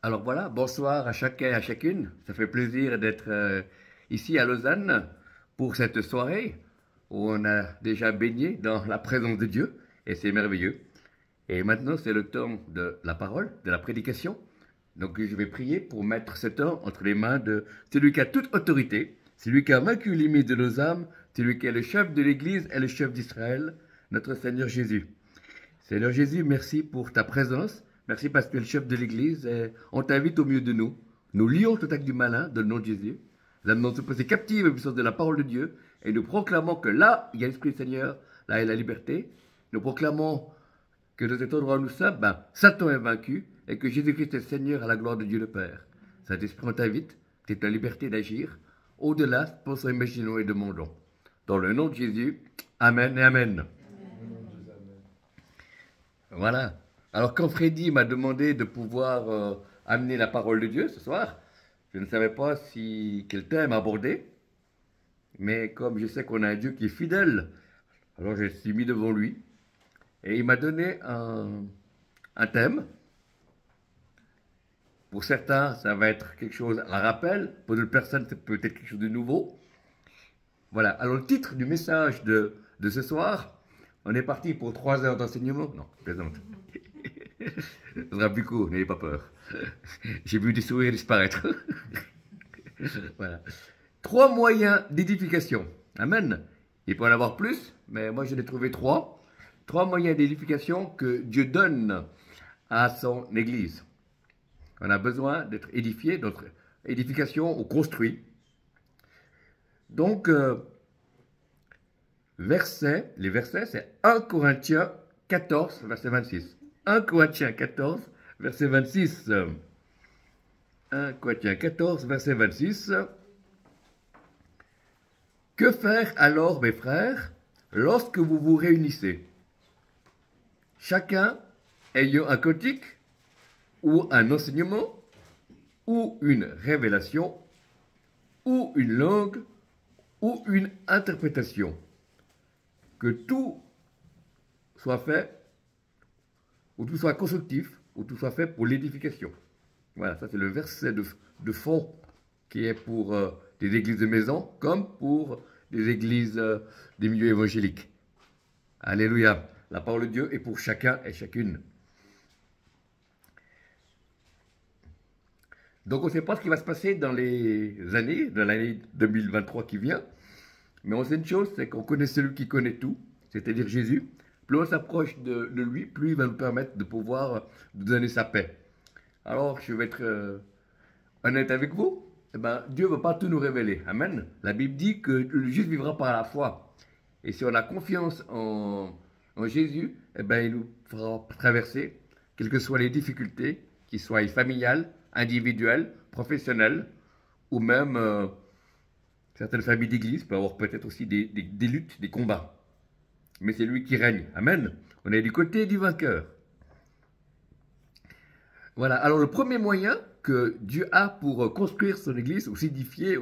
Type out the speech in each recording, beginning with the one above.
Alors voilà, bonsoir à chacun et à chacune. Ça fait plaisir d'être ici à Lausanne pour cette soirée où on a déjà baigné dans la présence de Dieu et c'est merveilleux. Et maintenant, c'est le temps de la parole, de la prédication. Donc je vais prier pour mettre ce temps entre les mains de celui qui a toute autorité, celui qui a vaincu les limites de nos âmes, celui qui est le chef de l'Église et le chef d'Israël, notre Seigneur Jésus. Seigneur Jésus, merci pour ta présence. Merci parce que tu es le chef de l'Église et on t'invite au milieu de nous. Nous lions tout acte du malin dans le nom de Jésus. Nous allons se poser captifs à la puissance de la parole de Dieu et nous proclamons que là, il y a l'Esprit du Seigneur, là, il y a la liberté. Nous proclamons que de cet endroit où nous sommes, Satan est vaincu et que Jésus-Christ est Seigneur à la gloire de Dieu le Père. Saint-Esprit, on t'invite, c'est la liberté d'agir au-delà, pensons, imaginons et demandons. Dans le nom de Jésus, Amen et Amen. Voilà. Alors quand Freddy m'a demandé de pouvoir amener la parole de Dieu ce soir, je ne savais pas quel thème aborder, mais comme je sais qu'on a un Dieu qui est fidèle, alors je me suis mis devant lui et il m'a donné un thème. Pour certains, ça va être quelque chose à rappel, pour d'autres personnes, c'est peut-être quelque chose de nouveau. Voilà. Alors le titre du message de ce soir, on est parti pour 3 heures d'enseignement. Non, je plaisante. Ce sera plus court, n'ayez pas peur. J'ai vu des sourires disparaître. Voilà. 3 moyens d'édification. Amen. Il peut en avoir plus, mais moi je l'ai trouvé 3. 3 moyens d'édification que Dieu donne à son Église. On a besoin d'être édifié, notre édification ou construit. Donc, les versets, c'est 1 Corinthiens 14, verset 26. 1 Corinthiens 14, verset 26. 1 Corinthiens 14, verset 26. Que faire alors, mes frères, lorsque vous vous réunissez? Chacun ayant un cantique, ou un enseignement, ou une révélation, ou une langue, ou une interprétation. Que tout soit fait, ou tout soit constructif, ou tout soit fait pour l'édification. Voilà, ça c'est le verset de fond qui est pour des églises de maison, comme pour des églises des milieux évangéliques. Alléluia. La parole de Dieu est pour chacun et chacune. Donc on ne sait pas ce qui va se passer dans l'année 2023 qui vient, mais on sait une chose, c'est qu'on connaît celui qui connaît tout, c'est-à-dire Jésus. Plus on s'approche de lui, plus il va nous permettre de pouvoir nous donner sa paix. Alors je vais être honnête avec vous, Dieu ne veut pas tout nous révéler. Amen. La Bible dit que le juste vivra par la foi. Et si on a confiance en Jésus, il nous fera traverser, quelles que soient les difficultés, qu'ils soient familiales, individuelles, professionnelles, ou même certaines familles d'église peuvent avoir peut-être aussi des luttes, des combats. Mais c'est lui qui règne. Amen. On est du côté du vainqueur. Voilà. Alors le premier moyen que Dieu a pour construire son église ou s'édifier,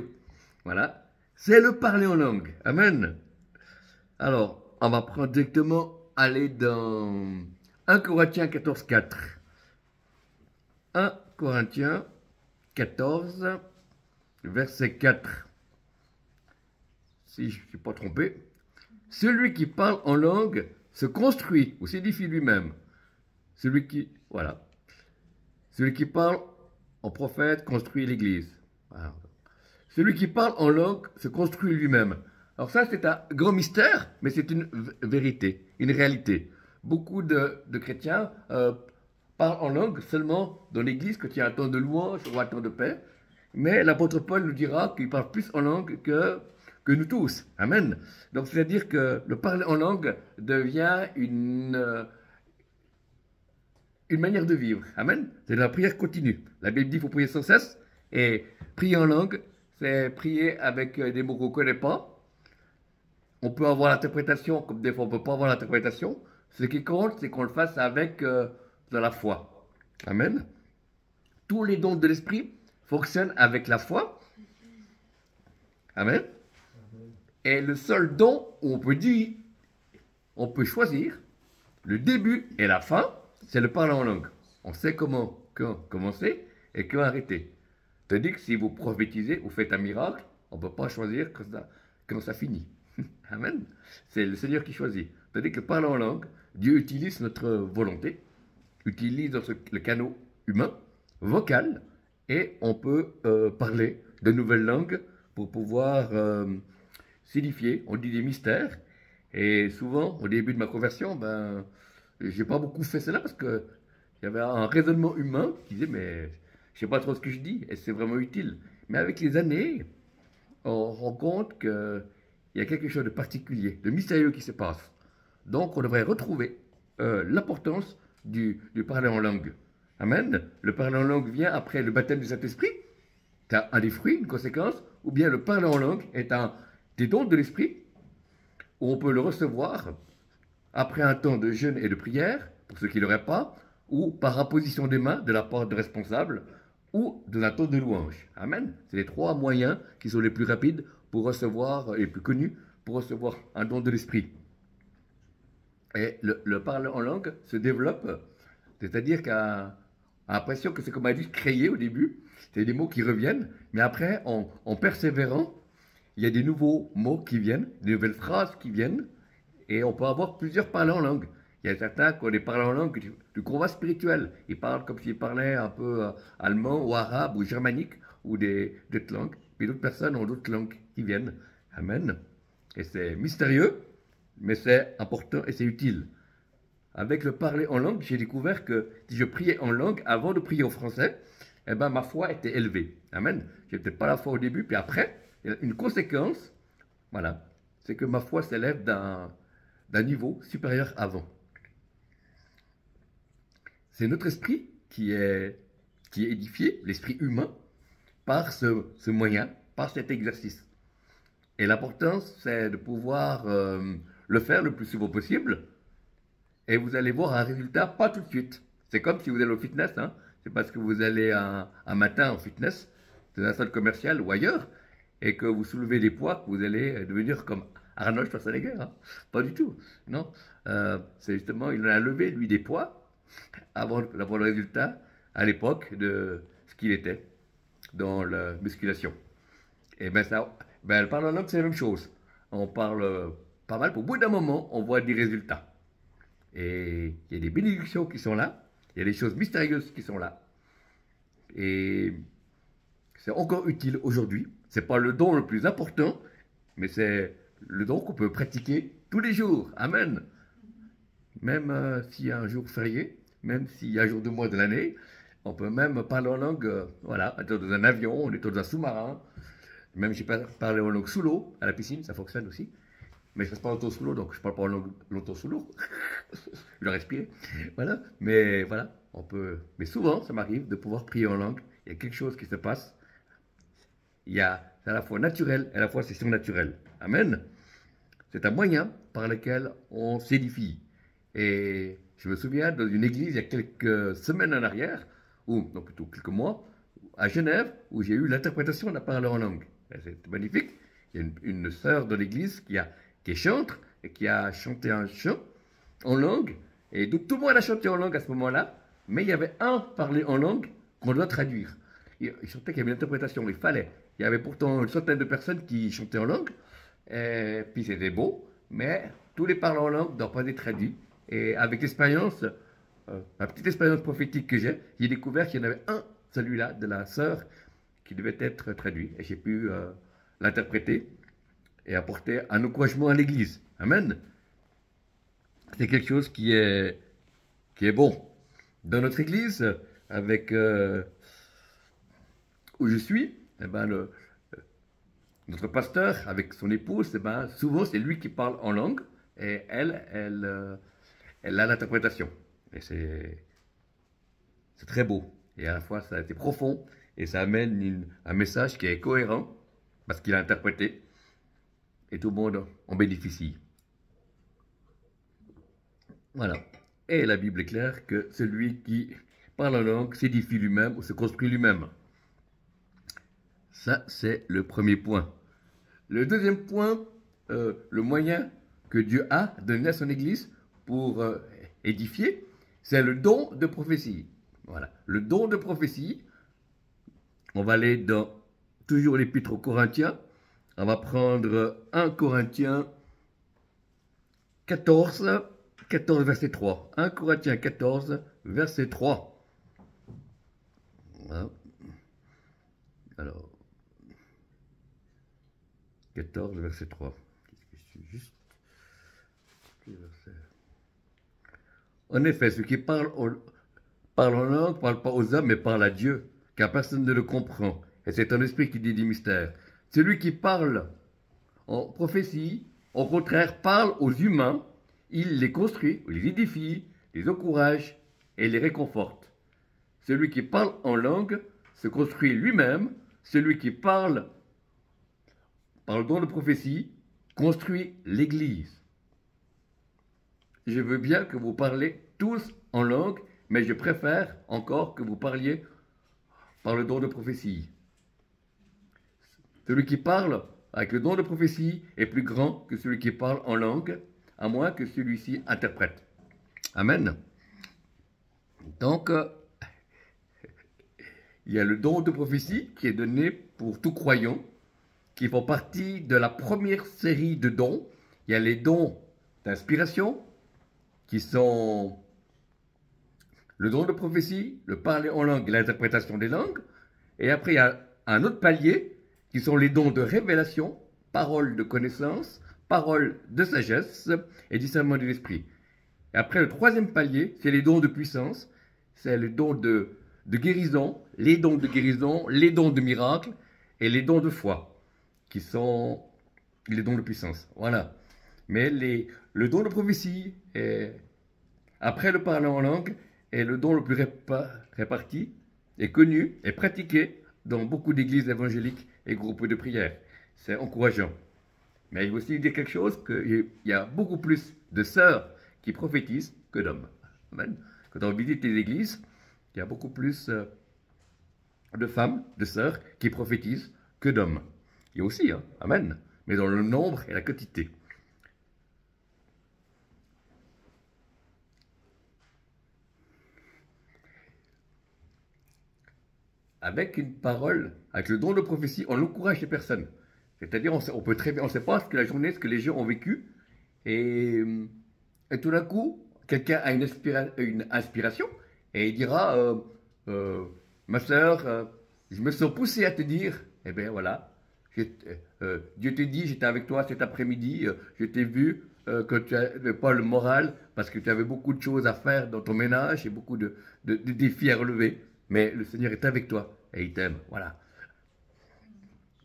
voilà, c'est le parler en langue. Amen. Alors, on va prendre directement, aller dans 1 Corinthiens 14, 4. 1 Corinthiens 14, verset 4. Si je ne suis pas trompé. Celui qui parle en langue se construit ou s'édifie lui-même. Celui qui parle en prophète construit l'Église. Voilà. Celui qui parle en langue se construit lui-même. Alors ça, c'est un grand mystère, mais c'est une vérité, une réalité. Beaucoup de chrétiens parlent en langue seulement dans l'Église quand il y a un temps de louange ou un temps de paix. Mais l'apôtre Paul nous dira qu'il parle plus en langue que nous tous. Amen. Donc c'est-à-dire que le parler en langue devient une manière de vivre. Amen. C'est la prière continue. La Bible dit qu'il faut prier sans cesse. Et prier en langue, c'est prier avec des mots qu'on ne connaît pas. On peut avoir l'interprétation, comme des fois on ne peut pas avoir l'interprétation. Ce qui compte, c'est qu'on le fasse avec de la foi. Amen. Tous les dons de l'esprit fonctionnent avec la foi. Amen. Et le seul don où on peut choisir le début et la fin, c'est le parler en langue. On sait comment commencer, et que arrêter. Tandis que si vous prophétisez, vous faites un miracle, on ne peut pas choisir quand ça finit. Amen. C'est le Seigneur qui choisit. Tandis que parler en langue, Dieu utilise notre volonté, utilise le canal humain, vocal, et on peut parler de nouvelles langues pour pouvoir signifier. On dit des mystères. Et souvent, au début de ma conversion, ben, j'ai pas beaucoup fait cela parce que il y avait un raisonnement humain qui disait, mais je sais pas trop ce que je dis, et c'est vraiment utile. Mais avec les années, on rend compte qu'il y a quelque chose de particulier, de mystérieux qui se passe. Donc, on devrait retrouver l'importance du parler en langue. Amen. Le parler en langue vient après le baptême du Saint-Esprit. C'est un des fruits, une conséquence, ou bien le parler en langue est un des dons de l'Esprit, où on peut le recevoir après un temps de jeûne et de prière, pour ceux qui ne l'auraient pas, ou par imposition des mains de la part de responsables, ou de un temps de louange. Amen. C'est les trois moyens qui sont les plus rapides pour recevoir, et les plus connus, pour recevoir un don de l'Esprit. Et le parler en langue se développe, c'est-à-dire qu'à l'impression que c'est comme un livre créé au début, c'est des mots qui reviennent, mais après, en persévérant, il y a des nouveaux mots qui viennent, des nouvelles phrases qui viennent, et on peut avoir plusieurs parlers en langue. Il y a certains qui ont des parlers en langue du combat spirituel. Ils parlent comme s'ils parlaient un peu allemand ou arabe ou germanique ou d'autres langues. Puis d'autres personnes ont d'autres langues qui viennent. Amen. Et c'est mystérieux, mais c'est important et c'est utile. Avec le parler en langue, j'ai découvert que si je priais en langue avant de prier en français, eh ben, ma foi était élevée. Amen. J'ai peut-être pas la foi au début, puis après, une conséquence, voilà, c'est que ma foi s'élève d'un niveau supérieur avant. C'est notre esprit qui est édifié, l'esprit humain, par ce moyen, par cet exercice. Et l'importance, c'est de pouvoir le faire le plus souvent possible, et vous allez voir un résultat pas tout de suite. C'est comme si vous allez au fitness, hein. C'est parce que vous allez un matin au fitness, dans un salle commerciale ou ailleurs, et que vous soulevez des poids, que vous allez devenir comme Arnold Schwarzenegger. Hein. Pas du tout. Non. C'est justement, il en a levé, lui, des poids avant d'avoir le résultat à l'époque de ce qu'il était dans la musculation. Et ben ça, ben, parler en langue, c'est la même chose. On parle pas mal, au bout d'un moment, on voit des résultats. Et il y a des bénédictions qui sont là, il y a des choses mystérieuses qui sont là. Et c'est encore utile aujourd'hui. C'est pas le don le plus important, mais c'est le don qu'on peut pratiquer tous les jours. Amen. Même s'il y a un jour férié, même s'il y a un jour de mois de l'année, on peut même parler en langue, voilà, dans un avion, on est dans un sous-marin. Même j'ai parlé en langue sous l'eau, à la piscine, ça fonctionne aussi. Mais je ne passe pas longtemps sous l'eau, donc je ne parle pas en langue longtemps sous l'eau. Je dois respirer. Voilà. Mais voilà, on peut. Mais souvent, ça m'arrive de pouvoir prier en langue. Il y a quelque chose qui se passe. C'est à la fois naturel et à la fois c'est surnaturel. Amen. C'est un moyen par lequel on s'édifie. Et je me souviens dans une église il y a quelques semaines en arrière, ou non plutôt quelques mois, à Genève, où j'ai eu l'interprétation d'un parleur en langue. C'est magnifique. Il y a une sœur de l'église qui est chantre et qui a chanté un chant en langue. Et donc tout le monde a chanté en langue à ce moment-là, mais il y avait un parler en langue qu'on doit traduire. Il chantait qu'il y avait une interprétation, il fallait. Il y avait pourtant une centaine de personnes qui chantaient en langue, et puis c'était beau, mais tous les parlants en langue ne doivent pas être traduits. Et avec l'expérience, la petite expérience prophétique que j'ai découvert qu'il y en avait un, celui-là, de la sœur, qui devait être traduit. Et j'ai pu l'interpréter et apporter un encouragement à l'Église. Amen. C'est quelque chose qui est bon. Dans notre Église, avec où je suis, eh ben notre pasteur, avec son épouse, eh ben, souvent c'est lui qui parle en langue et elle a l'interprétation. Et c'est très beau. Et à la fois, ça a été profond et ça amène un message qui est cohérent parce qu'il a interprété et tout le monde en bénéficie. Voilà. Et la Bible est claire que celui qui parle en langue s'édifie lui-même ou se construit lui-même. Ça, c'est le premier point. Le deuxième point, le moyen que Dieu a donné à son Église pour édifier, c'est le don de prophétie. Voilà. Le don de prophétie, On va aller dans toujours l'épître aux Corinthiens. On va prendre 1 Corinthiens 14, 14 verset 3. 1 Corinthiens 14 verset 3. Voilà. Alors, 14 verset 3. Juste. En effet, ceux qui parlent en langue ne parlent pas aux hommes, mais parlent à Dieu, car personne ne le comprend. Et c'est un esprit qui dit des mystères. Celui qui parle en prophétie, au contraire, parle aux humains, il les construit, les édifie, les encourage et les réconforte. Celui qui parle en langue se construit lui-même, celui qui parle par le don de prophétie construit l'Église. Je veux bien que vous parlez tous en langue, mais je préfère encore que vous parliez par le don de prophétie. Celui qui parle avec le don de prophétie est plus grand que celui qui parle en langue, à moins que celui-ci interprète. Amen. Donc, il y a le don de prophétie qui est donné pour tout croyant, qui font partie de la première série de dons. Il y a les dons d'inspiration, qui sont le don de prophétie, le parler en langue et l'interprétation des langues. Et après, il y a un autre palier, qui sont les dons de révélation, parole de connaissance, parole de sagesse et discernement de l'esprit. Et après, le troisième palier, c'est les dons de puissance, c'est les dons de guérison, les dons de guérison, les dons de miracle et les dons de foi, qui sont les dons de puissance. Voilà. Mais le don de prophétie, après le parler en langue, est le don le plus réparti, est connu et pratiqué dans beaucoup d'églises évangéliques et groupes de prière. C'est encourageant. Mais il faut aussi dire quelque chose, qu'il y a beaucoup plus de sœurs qui prophétisent que d'hommes. Amen. Quand on visite les églises, il y a beaucoup plus de femmes, de sœurs qui prophétisent que d'hommes. Il y a aussi, hein, amen, mais dans le nombre et la quantité. Avec une parole, avec le don de prophétie, on encourage les personnes. C'est-à-dire, on peut très bien, on ne sait pas ce que la journée, ce que les gens ont vécu, et tout d'un coup, quelqu'un a une inspiration, et il dira, ma sœur, je me sens poussé à te dire, eh bien voilà, Dieu te dit, j'étais avec toi cet après-midi, je t'ai vu que tu n'avais pas le moral, parce que tu avais beaucoup de choses à faire dans ton ménage, et beaucoup de défis à relever, mais le Seigneur est avec toi, et il t'aime, voilà.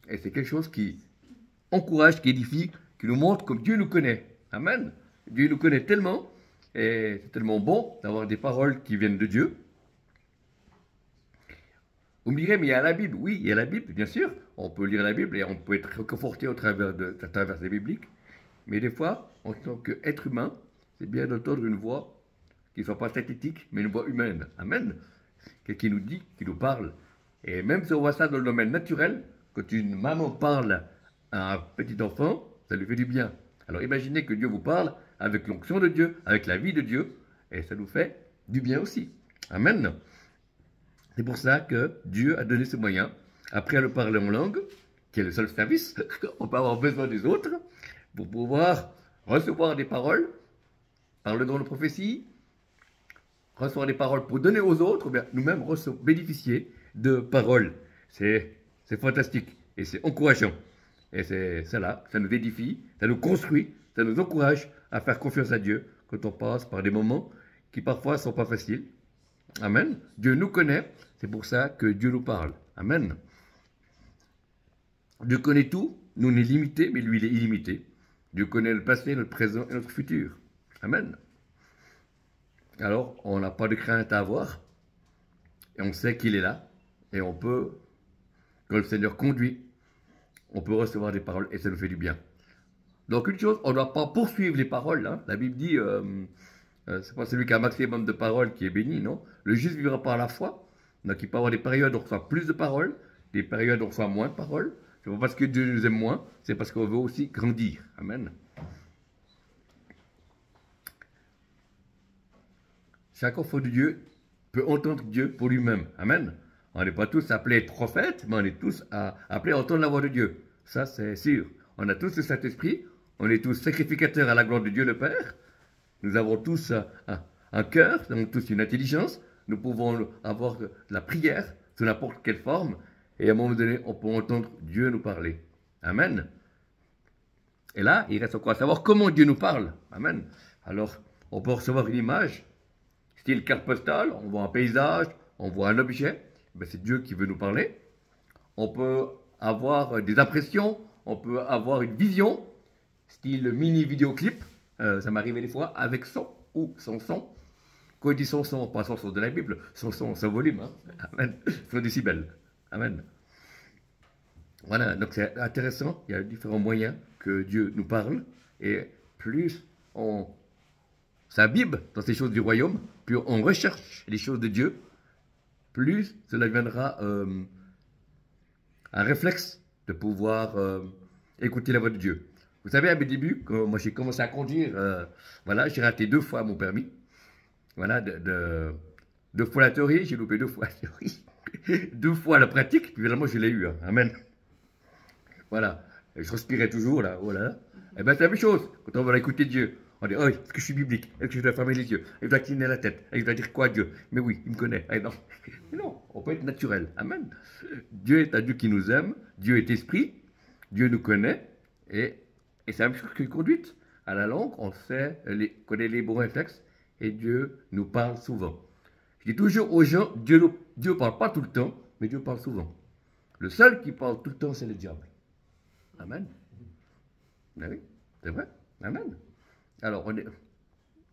Et c'est quelque chose qui encourage, qui édifie, qui nous montre comme Dieu nous connaît. Amen. Dieu nous connaît tellement, et c'est tellement bon d'avoir des paroles qui viennent de Dieu. Vous me direz, mais il y a la Bible. Oui, il y a la Bible, bien sûr. On peut lire la Bible et on peut être réconforté au travers de certains versets bibliques. Mais des fois, en tant qu'être humain, c'est bien d'entendre une voix qui ne soit pas synthétique, mais une voix humaine. Amen. Quelqu'un qui nous dit, qui nous parle. Et même si on voit ça dans le domaine naturel, quand une maman parle à un petit enfant, ça lui fait du bien. Alors imaginez que Dieu vous parle avec l'onction de Dieu, avec la vie de Dieu, et ça nous fait du bien aussi. Amen. C'est pour ça que Dieu a donné ce moyen, après le parler en langue, qui est le seul service, on peut avoir besoin des autres, pour pouvoir recevoir des paroles, par le don de prophétie, recevoir des paroles pour donner aux autres, bien nous-mêmes bénéficier de paroles. C'est fantastique et c'est encourageant. Et c'est là, ça nous édifie, ça nous construit, ça nous encourage à faire confiance à Dieu quand on passe par des moments qui parfois ne sont pas faciles. Amen. Dieu nous connaît, c'est pour ça que Dieu nous parle. Amen. Dieu connaît tout, nous on est limités, mais lui il est illimité. Dieu connaît le passé, notre présent et notre futur. Amen. Alors, on n'a pas de crainte à avoir, et on sait qu'il est là, et on peut, quand le Seigneur conduit, on peut recevoir des paroles, et ça nous fait du bien. Donc une chose, on ne doit pas poursuivre les paroles. Hein. La Bible dit, c'est pas celui qui a un maximum de paroles qui est béni, non. Le juste vivra par la foi. Donc il peut y avoir des périodes où on reçoit plus de paroles, des périodes où on reçoit moins de paroles. C'est pas parce que Dieu nous aime moins, c'est parce qu'on veut aussi grandir. Amen. Chaque enfant de Dieu peut entendre Dieu pour lui-même. Amen. On n'est pas tous appelés à être prophètes, mais on est tous appelés à entendre la voix de Dieu. Ça, c'est sûr. On a tous le Saint-Esprit, on est tous sacrificateurs à la gloire de Dieu le Père. Nous avons tous un cœur, nous avons tous une intelligence. Nous pouvons avoir de la prière sous n'importe quelle forme. Et à un moment donné, on peut entendre Dieu nous parler. Amen. Et là, il reste encore à savoir comment Dieu nous parle. Amen. Alors, on peut recevoir une image, style carte postale, on voit un paysage, on voit un objet. Ben, c'est Dieu qui veut nous parler. On peut avoir des impressions, on peut avoir une vision, style mini vidéoclip. Ça m'est arrivé des fois, avec son ou sans son. Quand il dit son son, pas son son de la Bible, son son, son volume. Hein. Amen. Son décibel. Amen. Voilà, donc c'est intéressant. Il y a différents moyens que Dieu nous parle. Et plus on s'imbibe dans ces choses du royaume, plus on recherche les choses de Dieu, plus cela deviendra un réflexe de pouvoir écouter la voix de Dieu. Vous savez, à mes débuts, quand moi j'ai commencé à conduire, voilà, j'ai raté 2 fois mon permis. Voilà, 2 fois la théorie, j'ai loupé 2 fois la théorie. 2 fois la pratique, puis finalement je l'ai eu. Hein. Amen. Voilà, je respirais toujours là, oh là là. Et bien c'est la même chose, quand on va écouter Dieu. On dit, oh, est-ce que je suis biblique? Est-ce que je dois fermer les yeux? Est-ce que je dois cliner la tête? Est-ce que je dois dire quoi à Dieu? Mais oui, il me connaît. Eh non. Mais non, on peut être naturel. Amen. Dieu est un Dieu qui nous aime. Dieu est esprit. Dieu nous connaît. Et c'est la même chose qu'une conduite. À la langue, on connaît les bons réflexes. Et Dieu nous parle souvent. Je dis toujours aux gens, Dieu ne parle pas tout le temps, mais Dieu parle souvent. Le seul qui parle tout le temps, c'est le diable. Amen. Ben oui, c'est vrai. Amen. Alors,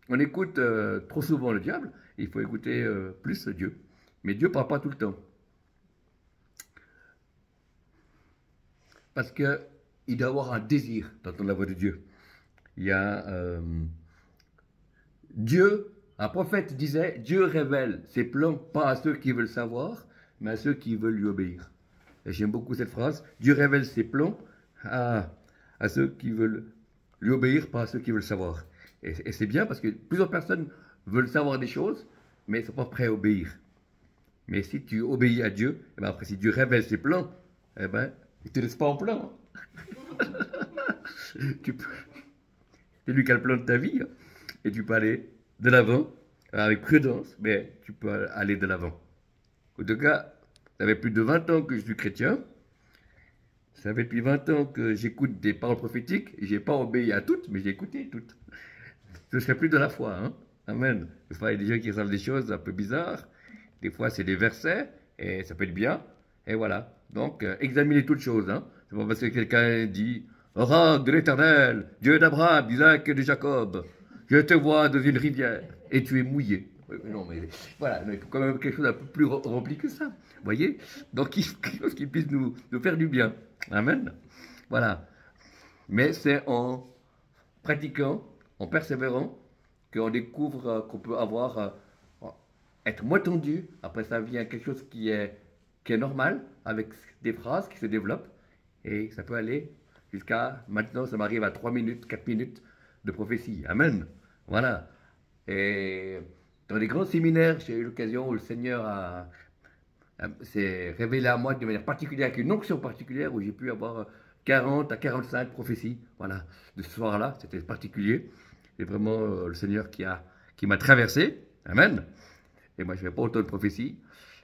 on écoute trop souvent le diable, il faut écouter plus Dieu. Mais Dieu ne parle pas tout le temps. Parce qu'il doit avoir un désir d'entendre la voix de Dieu. Il y a Dieu, un prophète disait, Dieu révèle ses plans pas à ceux qui veulent savoir, mais à ceux qui veulent lui obéir. Et j'aime beaucoup cette phrase, Dieu révèle ses plans à ceux qui veulent lui obéir, pas à ceux qui veulent savoir. Et c'est bien parce que plusieurs personnes veulent savoir des choses, mais ils ne sont pas prêts à obéir. Mais si tu obéis à Dieu, et bien après, si Dieu révèle ses plans, eh ben, il ne te laisse pas en plan. C'est lui qui a le plan de ta vie, hein, et tu peux aller de l'avant, avec prudence, mais tu peux aller de l'avant. En tout cas, ça fait plus de 20 ans que je suis chrétien. Ça fait depuis 20 ans que j'écoute des paroles prophétiques. Je n'ai pas obéi à toutes, mais j'ai écouté toutes. Ce serait plus de la foi. Hein? Amen. Des fois, il y a des gens qui ressemblent des choses un peu bizarres. Des fois, c'est des versets, et ça peut être bien. Et voilà. Donc, examinez toutes choses. Hein? C'est pas parce que quelqu'un dit « Oracle de l'Éternel, Dieu d'Abraham, d'Isaac et de Jacob, je te vois dans une rivière, et tu es mouillé. » Non, mais voilà, il faut quand même quelque chose un peu plus rempli que ça. Vous voyez? Donc, quelque chose qui puisse nous faire du bien. Amen. Voilà. Mais c'est en pratiquant, en persévérant, qu'on découvre qu'on peut être moins tendu. Après, ça vient quelque chose qui est normal, avec des phrases qui se développent. Et ça peut aller jusqu'à, maintenant, ça m'arrive à 3 minutes, 4 minutes de prophétie. Amen. Voilà. Et dans les grands séminaires, j'ai eu l'occasion où le Seigneur s'est révélé à moi de manière particulière, avec une onction particulière, où j'ai pu avoir 40 à 45 prophéties. Voilà, de ce soir-là, c'était particulier. C'est vraiment le Seigneur qui m'a traversé. Amen. Et moi, je ne fais pas autant de prophéties.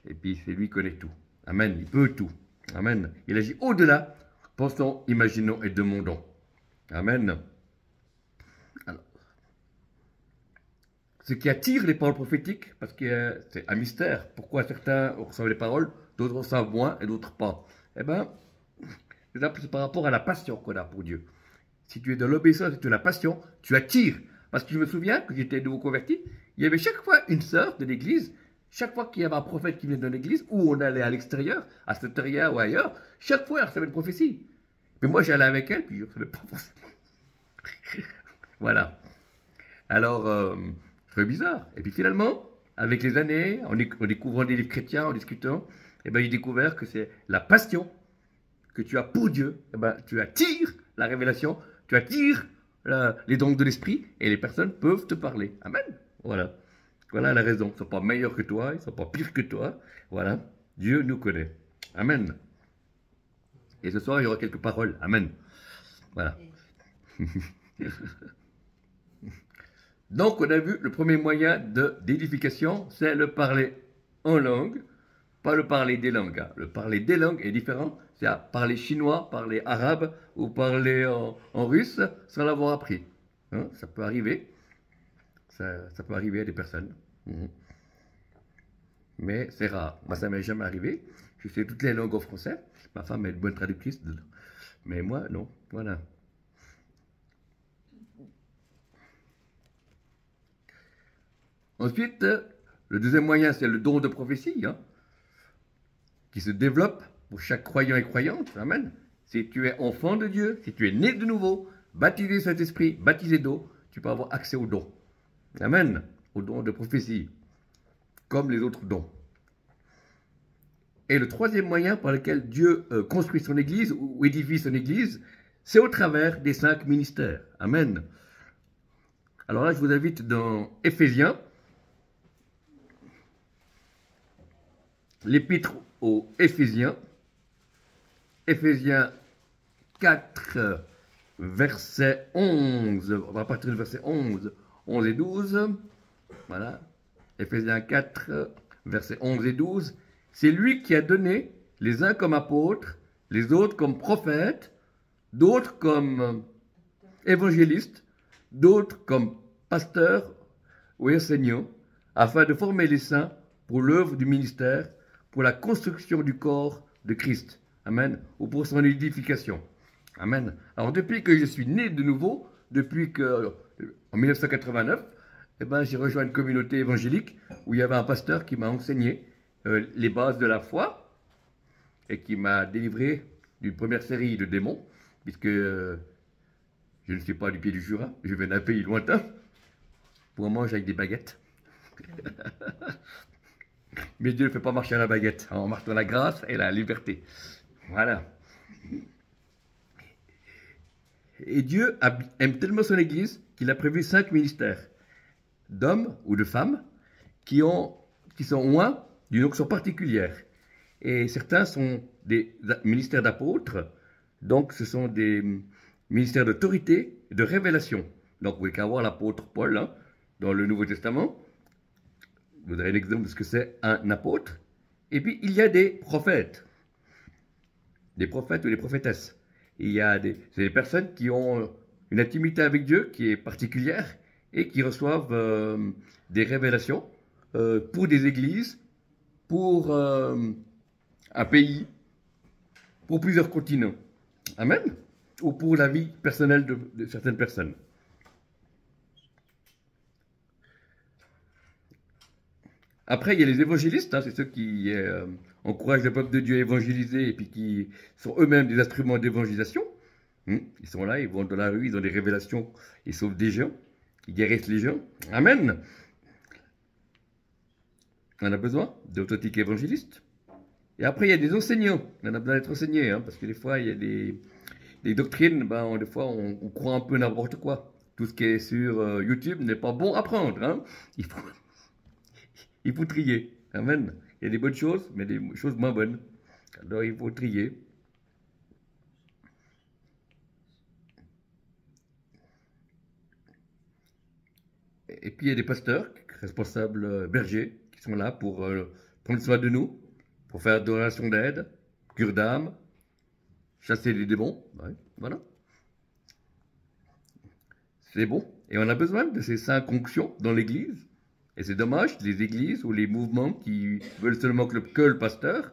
Et puis, c'est lui qui connaît tout. Amen. Il peut tout. Amen. Il agit au-delà. Pensons, imaginons et demandons. Amen. Alors, ce qui attire les paroles prophétiques, parce que c'est un mystère. Pourquoi certains reçoivent les paroles, d'autres reçoivent moins et d'autres pas. Eh bien, c'est par rapport à la passion qu'on a pour Dieu. Si tu es dans l'obéissance et tu as la passion, tu attires. Parce que je me souviens que j'étais nouveau converti, il y avait chaque fois une sœur de l'église, chaque fois qu'il y avait un prophète qui venait de l'église, ou on allait à l'extérieur, à Soteria ou ailleurs, chaque fois elle recevait une prophétie. Mais moi j'allais avec elle, puis je ne recevais pas forcément. Voilà. Alors, c'est bizarre. Et puis finalement, avec les années, en découvrant des livres chrétiens, en discutant, eh ben, j'ai découvert que c'est la passion que tu as pour Dieu. Eh ben, tu attires la révélation, tu attires les dons de l'esprit, et les personnes peuvent te parler. Amen. Voilà. Voilà la raison. Ils ne sont pas meilleurs que toi, ils ne sont pas pires que toi. Voilà. Dieu nous connaît. Amen. Et ce soir, il y aura quelques paroles. Amen. Voilà. Donc, on a vu le premier moyen d'édification, c'est le parler en langue, pas le parler des langues. Hein. Le parler des langues est différent. C'est à parler chinois, parler arabe ou parler en russe sans l'avoir appris. Hein, ça peut arriver. Ça peut arriver à des personnes. Mais c'est rare. Moi, ça ne m'est jamais arrivé. Je sais toutes les langues en français. Ma femme est une bonne traductrice. Mais moi, non. Voilà. Ensuite, le deuxième moyen, c'est le don de prophétie, hein, qui se développe pour chaque croyant et croyante. Amen. Si tu es enfant de Dieu, si tu es né de nouveau, baptisé Saint-Esprit, baptisé d'eau, tu peux avoir accès au don. Amen. Au don de prophétie, comme les autres dons. Et le troisième moyen par lequel Dieu construit son Église ou édifie son Église, c'est au travers des 5 ministères. Amen. Alors là, je vous invite dans Éphésiens, l'épître aux Éphésiens, Éphésiens 4, verset 11, on va partir du verset 11, 11 et 12, voilà, Éphésiens 4, verset 11 et 12, c'est lui qui a donné les uns comme apôtres, les autres comme prophètes, d'autres comme évangélistes, d'autres comme pasteurs ou enseignants, afin de former les saints pour l'œuvre du ministère, pour la construction du corps de Christ. Amen. Ou pour son édification. Amen. Alors, depuis que je suis né de nouveau, depuis que, en 1989, eh ben, j'ai rejoint une communauté évangélique où il y avait un pasteur qui m'a enseigné les bases de la foi et qui m'a délivré d'une première série de démons, puisque je ne suis pas du pied du Jura, je viens d'un pays lointain pour manger avec des baguettes. Mais Dieu ne fait pas marcher à la baguette, on marche dans la grâce et la liberté. Voilà. Et Dieu aime tellement son Église qu'il a prévu 5 ministères d'hommes ou de femmes qui sont loin d'une onction particulière. Et certains sont des ministères d'apôtres, donc ce sont des ministères d'autorité et de révélation. Donc vous pouvez qu'avoir l'apôtre Paul hein, dans le Nouveau Testament. Vous avez l'exemple de ce que c'est un apôtre. Et puis il y a des prophètes ou des prophétesses. C'est des personnes qui ont une intimité avec Dieu qui est particulière et qui reçoivent des révélations pour des églises, pour un pays, pour plusieurs continents. Amen. Ou pour la vie personnelle de certaines personnes. Après, il y a les évangélistes, hein, c'est ceux qui encouragent le peuple de Dieu à évangéliser et puis qui sont eux-mêmes des instruments d'évangélisation. Ils sont là, ils vont dans la rue, ils ont des révélations, ils sauvent des gens, ils guérissent les gens. Amen. On a besoin d'authentiques évangélistes. Et après, il y a des enseignants. On a besoin d'être enseignés, hein, parce que des fois, il y a des doctrines, des fois, on croit un peu n'importe quoi. Tout ce qui est sur YouTube n'est pas bon à prendre. Hein. Il faut trier. Amen. Il y a des bonnes choses, mais des choses moins bonnes. Alors, il faut trier. Et puis, il y a des pasteurs, responsables bergers, qui sont là pour prendre soin de nous, pour faire donations d'aide, cure d'âme, chasser les démons. Ouais, voilà. C'est bon. Et on a besoin de ces 5 onctions dans l'Église. Et c'est dommage, les églises ou les mouvements qui veulent seulement que le pasteur,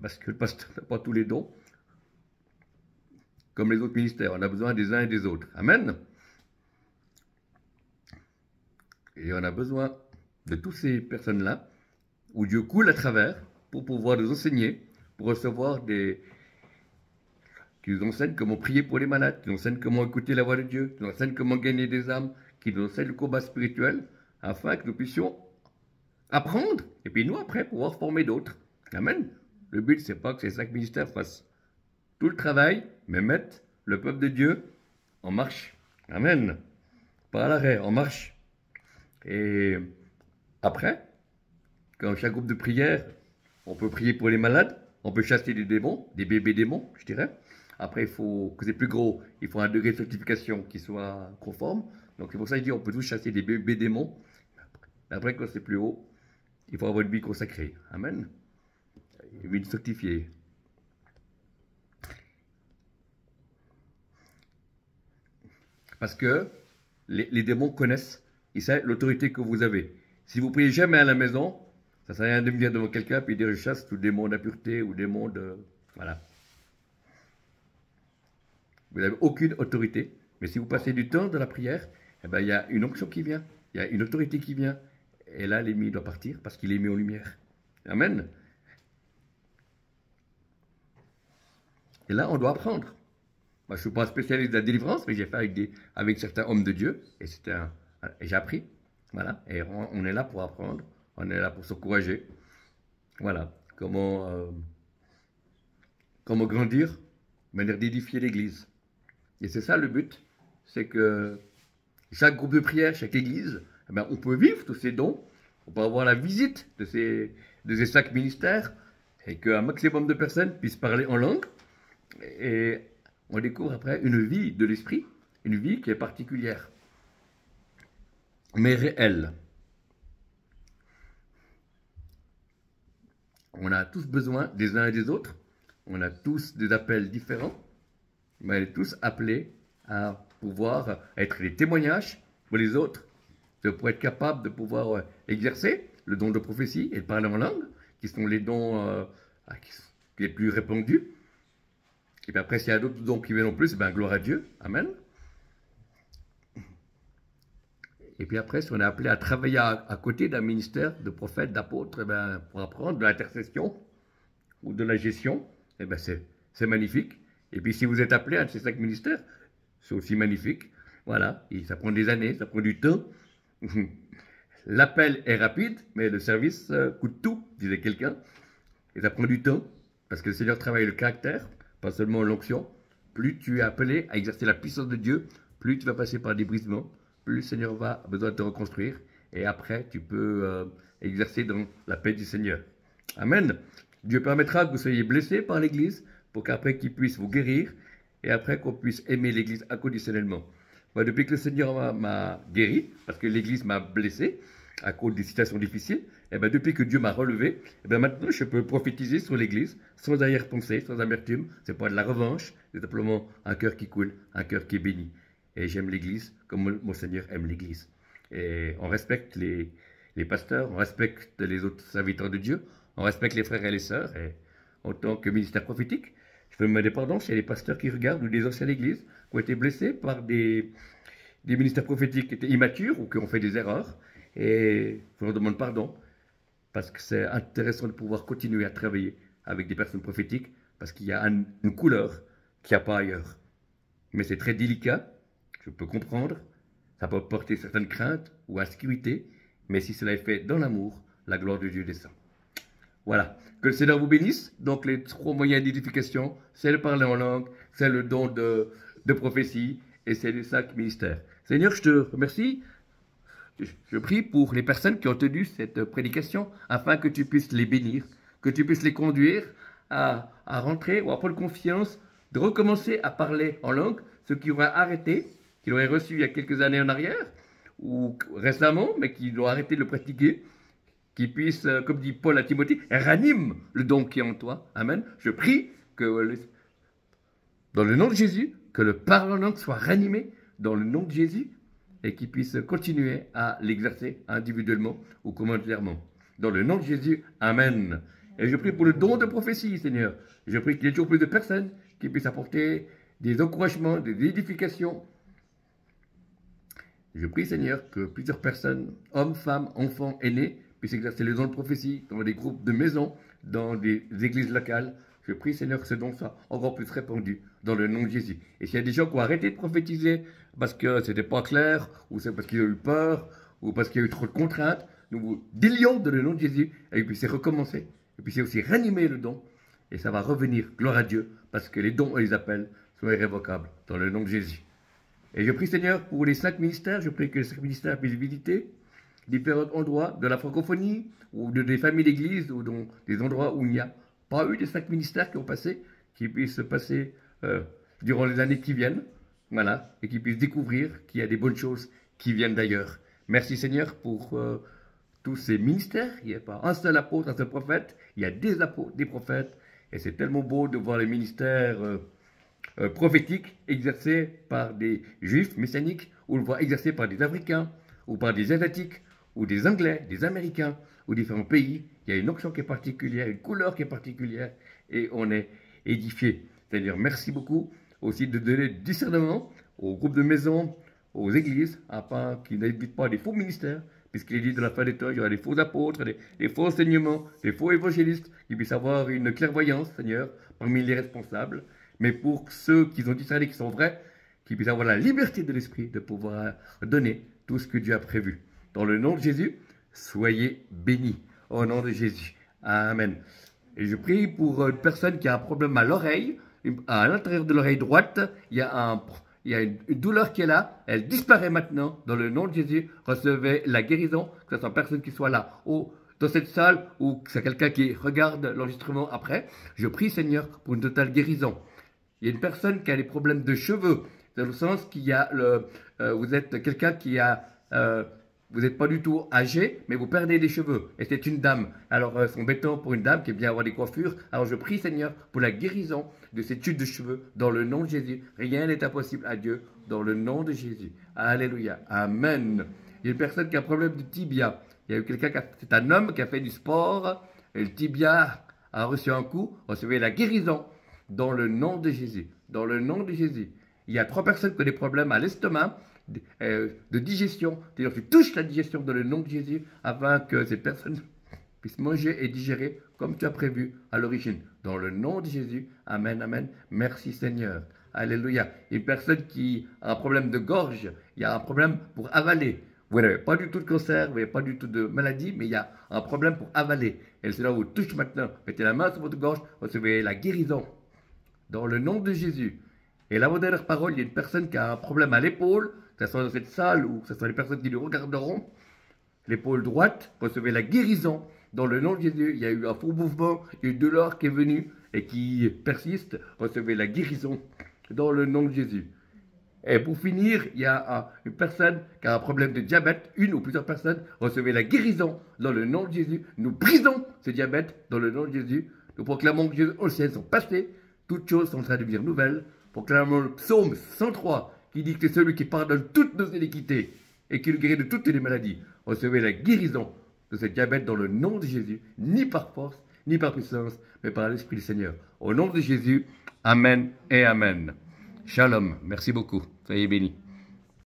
parce que le pasteur n'a pas tous les dons, comme les autres ministères. On a besoin des uns et des autres. Amen. Et on a besoin de toutes ces personnes-là, où Dieu coule à travers, pour pouvoir nous enseigner, pour recevoir qui nous enseignent comment prier pour les malades, qui nous enseignent comment écouter la voix de Dieu, qui nous enseignent comment gagner des âmes, qui nous enseignent le combat spirituel, afin que nous puissions apprendre, et puis nous, après, pouvoir former d'autres. Amen. Le but, c'est pas que ces 5 ministères fassent tout le travail, mais mettent le peuple de Dieu en marche. Amen. Pas à l'arrêt, en marche. Et après, quand chaque groupe de prière On peut prier pour les malades, on peut chasser des démons, des bébés démons, je dirais. Après, il faut que c'est plus gros, il faut un degré de certification qui soit conforme. Donc c'est pour ça qu'il dit on peut tous chasser des bébés démons. Après, quand c'est plus haut, il faut avoir une vie consacrée. Amen. Une vie sanctifiée. Parce que les démons connaissent, ils savent l'autorité que vous avez. Si vous priez jamais à la maison, ça ne sert à rien de venir devant quelqu'un et dire je chasse tout démon d'impureté ou démon de... Voilà. Vous n'avez aucune autorité. Mais si vous passez du temps dans la prière, eh ben, il y a une onction qui vient, il y a une autorité qui vient. Et là, l'ennemi doit partir parce qu'il est mis en lumière. Amen. Et là, on doit apprendre. Moi, je ne suis pas spécialiste de la délivrance, mais j'ai fait avec certains hommes de Dieu. Et j'ai appris. Voilà. Et on est là pour apprendre. On est là pour s'encourager. Voilà. Comment grandir, de manière d'édifier l'Église. Et c'est ça le but. C'est que chaque groupe de prière, chaque Église, eh bien, on peut vivre tous ces dons. On peut avoir la visite de ces 5 ministères et qu'un maximum de personnes puissent parler en langue. Et on découvre après une vie de l'esprit, une vie qui est particulière, mais réelle. On a tous besoin des uns et des autres. On a tous des appels différents. Mais on est tous appelés à pouvoir être des témoignages pour les autres, pour être capable de pouvoir exercer le don de prophétie et de parler en langue, qui sont les dons les plus répandus. Et puis après, s'il y a d'autres dons qui viennent en plus, ben gloire à Dieu. Amen. Et puis après, si on est appelé à travailler à côté d'un ministère de prophètes, d'apôtres, ben, pour apprendre de l'intercession ou de la gestion, eh ben c'est magnifique. Et puis si vous êtes appelé à un de ces 5 ministères, c'est aussi magnifique. Voilà, et ça prend des années, ça prend du temps. L'appel est rapide, mais le service coûte tout, disait quelqu'un. Et ça prend du temps, parce que le Seigneur travaille le caractère, pas seulement l'onction. Plus tu es appelé à exercer la puissance de Dieu, plus tu vas passer par des brisements, plus le Seigneur a besoin de te reconstruire. Et après, tu peux exercer dans la paix du Seigneur. Amen. Dieu permettra que vous soyez blessés par l'Église, pour qu'après qu'il puisse vous guérir, et après qu'on puisse aimer l'Église inconditionnellement. Moi, depuis que le Seigneur m'a guéri, parce que l'Église m'a blessé, à cause des situations difficiles, et bien depuis que Dieu m'a relevé, et bien maintenant je peux prophétiser sur l'Église, sans arrière-pensée, sans amertume. C'est pas de la revanche, c'est simplement un cœur qui coule, un cœur qui est béni. Et j'aime l'Église comme mon Seigneur aime l'Église. Et on respecte les pasteurs, on respecte les autres serviteurs de Dieu, on respecte les frères et les sœurs, et en tant que ministère prophétique, je fais ma dépendance, il y a des pasteurs qui regardent ou des anciens d'église qui ont été blessés par des ministères prophétiques qui étaient immatures ou qui ont fait des erreurs. Et je leur demande pardon parce que c'est intéressant de pouvoir continuer à travailler avec des personnes prophétiques parce qu'il y a une couleur qu'il n'y a pas ailleurs. Mais c'est très délicat, je peux comprendre, ça peut porter certaines craintes ou insécurité, mais si cela est fait dans l'amour, la gloire de Dieu descend. Voilà. Que le Seigneur vous bénisse. Donc, les 3 moyens d'édification, c'est le parler en langue, c'est le don de prophétie et c'est les 5 ministères. Seigneur, je te remercie. Je prie pour les personnes qui ont tenu cette prédication afin que tu puisses les bénir, que tu puisses les conduire à rentrer ou à prendre confiance, de recommencer à parler en langue, ceux qui auraient arrêté, qui l'auraient reçu il y a quelques années en arrière ou récemment, mais qui l'ont arrêté de le pratiquer. Qui puisse, comme dit Paul à Timothée, ranime le don qui est en toi. Amen. Je prie que, dans le nom de Jésus, que le parler en langue soit ranimé dans le nom de Jésus et qu'il puisse continuer à l'exercer individuellement ou communautairement. Dans le nom de Jésus, Amen. Et je prie pour le don de prophétie, Seigneur. Je prie qu'il y ait toujours plus de personnes qui puissent apporter des encouragements, des édifications. Je prie, Seigneur, que plusieurs personnes, hommes, femmes, enfants, aînés, puissent exercer le don de prophétie dans des groupes de maisons, dans des églises locales. Je prie, Seigneur, que ce don soit encore plus répandu dans le nom de Jésus. Et s'il y a des gens qui ont arrêté de prophétiser parce que ce n'était pas clair, ou c'est parce qu'ils ont eu peur, ou parce qu'il y a eu trop de contraintes, nous vous délions dans le nom de Jésus et que puissiez recommencer, et puissiez aussi ranimer le don. Et ça va revenir, gloire à Dieu, parce que les dons, on les appelle, sont irrévocables dans le nom de Jésus. Et je prie, Seigneur, pour les 5 ministères, je prie que les 5 ministères puissent visiter différents endroits de la francophonie, ou des familles d'église, ou dans des endroits où il n'y a pas eu des 5 ministères qui ont passé, qui puissent se passer durant les années qui viennent, voilà, et qui puissent découvrir qu'il y a des bonnes choses qui viennent d'ailleurs. Merci Seigneur pour tous ces ministères. Il n'y a pas un seul apôtre, un seul prophète, il y a des apôtres, des prophètes, et c'est tellement beau de voir les ministères prophétiques exercés par des juifs messianiques, ou le voir exercés par des Africains, ou par des Asiatiques, ou des Anglais, des Américains, ou différents pays. Il y a une onction qui est particulière, une couleur qui est particulière, et on est édifié. C'est-à-dire merci beaucoup aussi de donner du discernement aux groupes de maisons, aux églises, afin qu'ils n'évitent pas des faux ministères, puisqu'il est dit dans la fin des temps, il y aura des faux apôtres, des faux enseignements, des faux évangélistes, qui puissent avoir une clairvoyance, Seigneur, parmi les responsables, mais pour ceux qui ont discerné, qui sont vrais, qui puissent avoir la liberté de l'esprit de pouvoir donner tout ce que Dieu a prévu. Dans le nom de Jésus, soyez bénis. Au nom de Jésus. Amen. Et je prie pour une personne qui a un problème à l'oreille, à l'intérieur de l'oreille droite, il y a une douleur qui est là, elle disparaît maintenant, dans le nom de Jésus, recevez la guérison, que ce soit personne qui soit là, ou dans cette salle, ou que c'est quelqu'un qui regarde l'enregistrement après. Je prie Seigneur pour une totale guérison. Il y a une personne qui a des problèmes de cheveux, dans le sens qu'il y a vous êtes quelqu'un qui a vous n'êtes pas du tout âgé, mais vous perdez des cheveux. Et c'est une dame. Alors, c'est embêtant pour une dame qui aime bien avoir des coiffures. Alors, je prie, Seigneur, pour la guérison de cette chute de cheveux, dans le nom de Jésus. Rien n'est impossible à Dieu, dans le nom de Jésus. Alléluia. Amen. Il y a une personne qui a un problème de tibia. Il y a eu quelqu'un c'est un homme qui a fait du sport, et le tibia a reçu un coup. Recevez la guérison, dans le nom de Jésus. Dans le nom de Jésus. Il y a 3 personnes qui ont des problèmes à l'estomac, de digestion, c'est-à-dire tu touches la digestion dans le nom de Jésus afin que ces personnes puissent manger et digérer comme tu as prévu à l'origine. Dans le nom de Jésus, amen, amen. Merci Seigneur. Alléluia. Une personne qui a un problème de gorge, il y a un problème pour avaler. Vous n'avez pas du tout de cancer, vous n'avez pas du tout de maladie, mais il y a un problème pour avaler. Et cela vous touche maintenant. Mettez la main sur votre gorge, recevez la guérison. Dans le nom de Jésus. Et la dernière parole, il y a une personne qui a un problème à l'épaule, que ce soit dans cette salle ou que ce soit les personnes qui nous regarderont. L'épaule droite, recevez la guérison. Dans le nom de Jésus, il y a eu un faux mouvement, il y a eu de l'or qui est venu et qui persiste. Recevez la guérison dans le nom de Jésus. Et pour finir, il y a une personne qui a un problème de diabète, une ou plusieurs personnes, recevez la guérison dans le nom de Jésus. Nous brisons ce diabète dans le nom de Jésus. Nous proclamons que Dieu, anciennes sont passées, toutes choses sont en train de devenir nouvelles. Proclamons le psaume 103 qui dit que c'est celui qui pardonne toutes nos iniquités et qui nous guérit de toutes les maladies. Recevez la guérison de ce diabète dans le nom de Jésus, ni par force, ni par puissance, mais par l'Esprit du Seigneur. Au nom de Jésus, amen et amen. Shalom. Merci beaucoup. Soyez bénis.